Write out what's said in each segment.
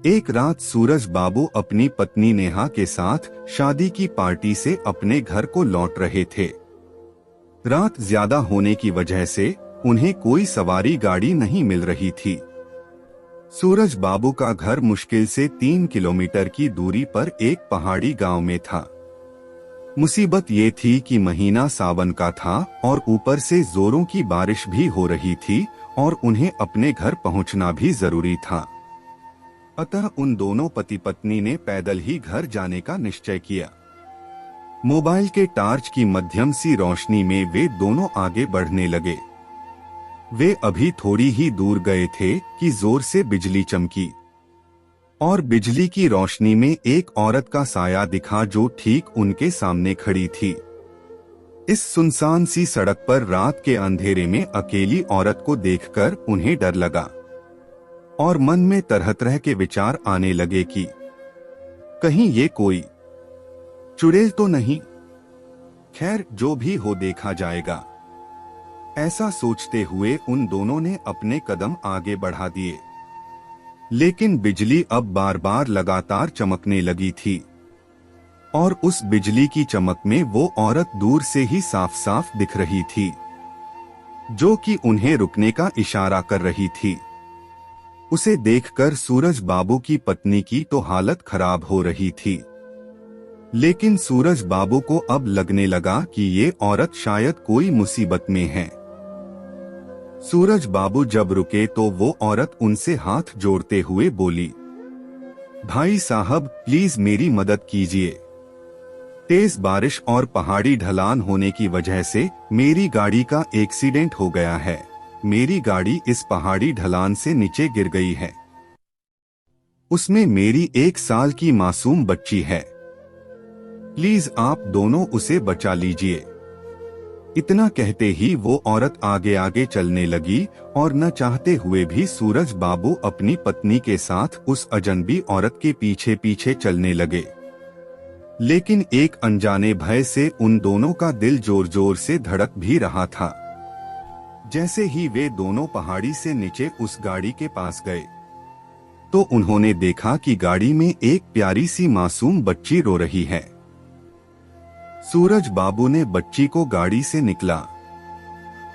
एक रात सूरज बाबू अपनी पत्नी नेहा के साथ शादी की पार्टी से अपने घर को लौट रहे थे। रात ज्यादा होने की वजह से उन्हें कोई सवारी गाड़ी नहीं मिल रही थी। सूरज बाबू का घर मुश्किल से 3 किलोमीटर की दूरी पर एक पहाड़ी गांव में था। मुसीबत ये थी कि महीना सावन का था और ऊपर से जोरों की बारिश भी हो रही थी और उन्हें अपने घर पहुंचना भी जरूरी था। अतः उन दोनों पति पत्नी ने पैदल ही घर जाने का निश्चय किया। मोबाइल के टार्च की मध्यम सी रोशनी में वे दोनों आगे बढ़ने लगे। वे अभी थोड़ी ही दूर गए थे कि जोर से बिजली चमकी और बिजली की रोशनी में एक औरत का साया दिखा जो ठीक उनके सामने खड़ी थी। इस सुनसान सी सड़क पर रात के अंधेरे में अकेली औरत को देखकर उन्हें डर लगा और मन में तरह तरह के विचार आने लगे कि कहीं ये कोई चुड़ैल तो नहीं। खैर, जो भी हो देखा जाएगा। ऐसा सोचते हुए उन दोनों ने अपने कदम आगे बढ़ा दिए, लेकिन बिजली अब बार बार लगातार चमकने लगी थी और उस बिजली की चमक में वो औरत दूर से ही साफ साफ दिख रही थी, जो कि उन्हें रुकने का इशारा कर रही थी। उसे देखकर सूरज बाबू की पत्नी की तो हालत खराब हो रही थी, लेकिन सूरज बाबू को अब लगने लगा कि ये औरत शायद कोई मुसीबत में है। सूरज बाबू जब रुके तो वो औरत उनसे हाथ जोड़ते हुए बोली, भाई साहब प्लीज मेरी मदद कीजिए। तेज बारिश और पहाड़ी ढलान होने की वजह से मेरी गाड़ी का एक्सीडेंट हो गया है। मेरी गाड़ी इस पहाड़ी ढलान से नीचे गिर गई है। उसमें मेरी 1 साल की मासूम बच्ची है। प्लीज आप दोनों उसे बचा लीजिए। इतना कहते ही वो औरत आगे आगे चलने लगी और न चाहते हुए भी सूरज बाबू अपनी पत्नी के साथ उस अजनबी औरत के पीछे पीछे चलने लगे। लेकिन एक अनजाने भय से उन दोनों का दिल जोर जोर से धड़क भी रहा था। जैसे ही वे दोनों पहाड़ी से नीचे उस गाड़ी के पास गए तो उन्होंने देखा कि गाड़ी में एक प्यारी सी मासूम बच्ची रो रही है। सूरज बाबू ने बच्ची को गाड़ी से निकला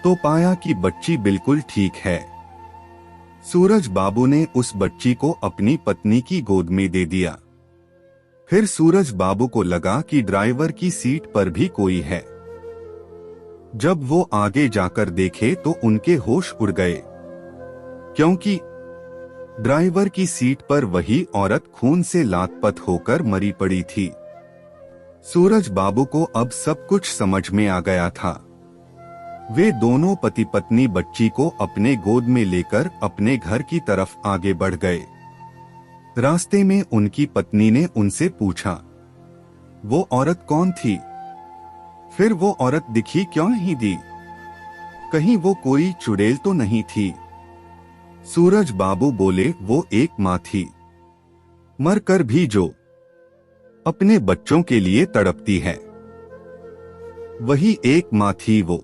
तो पाया कि बच्ची बिल्कुल ठीक है। सूरज बाबू ने उस बच्ची को अपनी पत्नी की गोद में दे दिया। फिर सूरज बाबू को लगा कि ड्राइवर की सीट पर भी कोई है। जब वो आगे जाकर देखे तो उनके होश उड़ गए, क्योंकि ड्राइवर की सीट पर वही औरत खून से लातपत होकर मरी पड़ी थी। सूरज बाबू को अब सब कुछ समझ में आ गया था। वे दोनों पति पत्नी बच्ची को अपने गोद में लेकर अपने घर की तरफ आगे बढ़ गए। रास्ते में उनकी पत्नी ने उनसे पूछा, वो औरत कौन थी? फिर वो औरत दिखी क्यों नहीं दी? कहीं वो कोई चुड़ैल तो नहीं थी? सूरज बाबू बोले, वो एक माँ थी, मरकर भी जो अपने बच्चों के लिए तड़पती है, वही एक माँ थी वो।